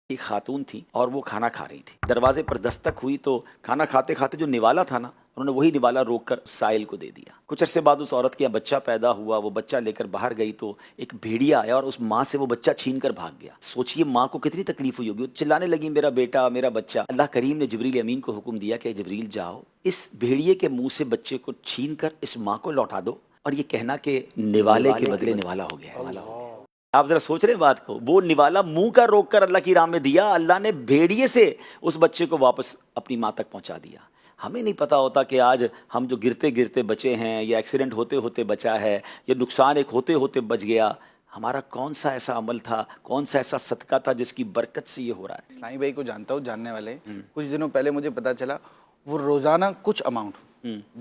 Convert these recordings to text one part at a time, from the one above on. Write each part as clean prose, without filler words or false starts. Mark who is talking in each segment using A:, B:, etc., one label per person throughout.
A: ایک خاتون تھی اور وہ کھانا کھا رہی تھی. دروازے پر دستک ہوئی تو کھانا کھاتے کھاتے جو نوالا تھا نا, انہوں نے وہی نوالا روک کر سائل کو دے دیا. کچھ عرصے بعد اس عورت کے یہاں بچہ پیدا ہوا. وہ بچہ لے کر باہر گئی تو ایک بھیڑیا آیا اور اس ماں سے وہ بچہ چھین کر بھاگ گیا. سوچئے ماں کو کتنی تکلیف ہوئی ہوگی. وہ چلانے لگی میرا بیٹا میرا بچہ. اللہ کریم نے جبریل امین کو حکم دیا کہ جبریل جاؤ اس بھیڑیے کے منہ سے بچے کو چھین کر اس ماں کو لوٹا دو اور یہ کہنا کہ نوالے کے بدلے نوالا ہو گیا ہے. آپ ذرا سوچ رہے ہیں بات کو. وہ نوالا منہ کا روک کر اللہ کی راہ میں دیا, اللہ نے بھیڑیے سے اس بچے کو واپس اپنی ماں تک پہنچا دیا. ہمیں نہیں پتا ہوتا کہ آج ہم جو گرتے گرتے بچے ہیں یا ایکسیڈنٹ ہوتے ہوتے بچا ہے یا نقصان ایک ہوتے ہوتے بچ گیا, ہمارا کون سا ایسا عمل تھا, کون سا ایسا صدقہ تھا جس کی برکت سے یہ ہو رہا ہے.
B: اسلامی بھائی کو جانتا ہوں, جاننے والے کچھ دنوں پہلے مجھے پتا چلا وہ روزانہ کچھ اماؤنٹ,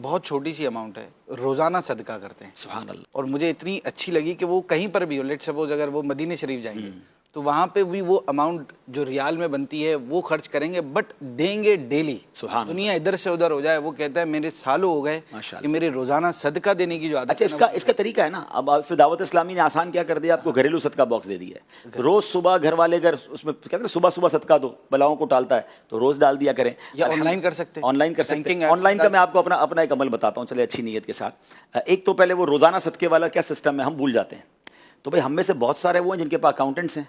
B: بہت چھوٹی سی اماؤنٹ ہے, روزانہ صدقہ کرتے ہیں.
A: سبحان اللہ.
B: اور مجھے اتنی اچھی لگی کہ وہ کہیں پر بھی ہو, لیٹ سپوز اگر وہ مدینہ شریف جائیں گے تو وہاں پہ بھی وہ اماؤنٹ جو ریال میں بنتی ہے وہ خرچ کریں گے, بٹ دیں گے ڈیلی.
A: سبحان
B: دنیا ادھر سے ادھر ہو جائے, وہ کہتا ہے میرے سالوں ہو گئے کہ میرے روزانہ صدقہ دینے کی جو عادت.
A: اچھا اس کا طریقہ ہے نا. اب پھر دعوت اسلامی نے آسان کیا کر دیا, آپ کو گھریلو صدقہ باکس دے دیا ہے. روز صبح گھر والے اگر اس میں کہتے ہیں صبح صبح صدقہ دو, بلاؤں کو ٹالتا ہے, تو روز ڈال دیا کریں.
B: یا آن لائن کر سکتے ہیں,
A: آن لائن کر سکتے ہیں. آن لائن کا میں آپ کو اپنا ایک عمل بتاتا ہوں, چلے اچھی نیت کے ساتھ. ایک تو پہلے وہ روزانہ صدقے والا کیا سسٹم ہے ہم بھول جاتے ہیں. تو بھائی ہم میں سے بہت سارے وہ ہیں جن کے پاس اکاؤنٹنٹس ہیں,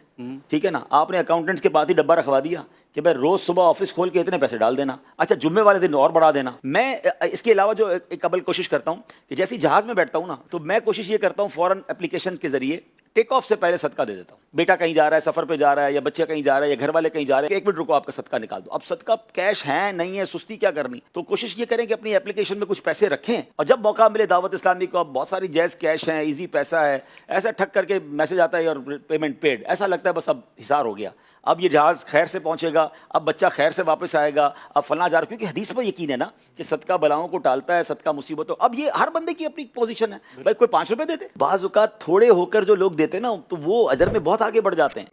A: ٹھیک ہے نا. آپ نے اکاؤنٹنٹس کے پاس ہی ڈبہ رکھوا دیا کہ بھائی روز صبح آفس کھول کے اتنے پیسے ڈال دینا, اچھا جمعے والے دن اور بڑھا دینا. میں اس کے علاوہ جو ایک عمل کوشش کرتا ہوں کہ جیسے جہاز میں بیٹھتا ہوں نا, تو میں کوشش یہ کرتا ہوں فوراً اپلیکیشن کے ذریعے ٹیک آف سے پہلے صدقہ دے دیتا ہوں. بیٹا کہیں جا رہا ہے, سفر پہ جا رہا ہے, یا بچہ کہیں جا رہا ہے, یا گھر والے کہیں جا رہے ہیں, ایک منٹ رکو آپ کا صدقہ نکال دو. اب صدقہ کیش ہے نہیں ہے, سستی کیا کرنی, تو کوشش یہ کریں کہ اپنی اپلیکیشن میں کچھ پیسے رکھیں, اور جب موقع ملے دعوت اسلامی کو, اب بہت ساری جائز کیش ہیں, ایزی پیسہ ہے, ایسا ٹھک کر کے میسج آتا ہے اور پیمنٹ پیڈ, ایسا لگتا ہے بس اب حسار ہو گیا, اب یہ جہاز خیر سے پہنچے گا, اب بچہ خیر سے واپس آئے گا, اب فلاں جا رہا, کیونکہ حدیث پر یقین ہے نا کہ صدقہ بلاؤں کو ٹالتا ہے, صدقہ مصیبتوں. اب یہ ہر بندے کی اپنی پوزیشن ہے. بھائی کوئی 5 روپے دے دے, بعض اوقات تھوڑے ہو کر جو لوگ دیتے نا تو وہ اجر میں بہت آگے بڑھ جاتے ہیں.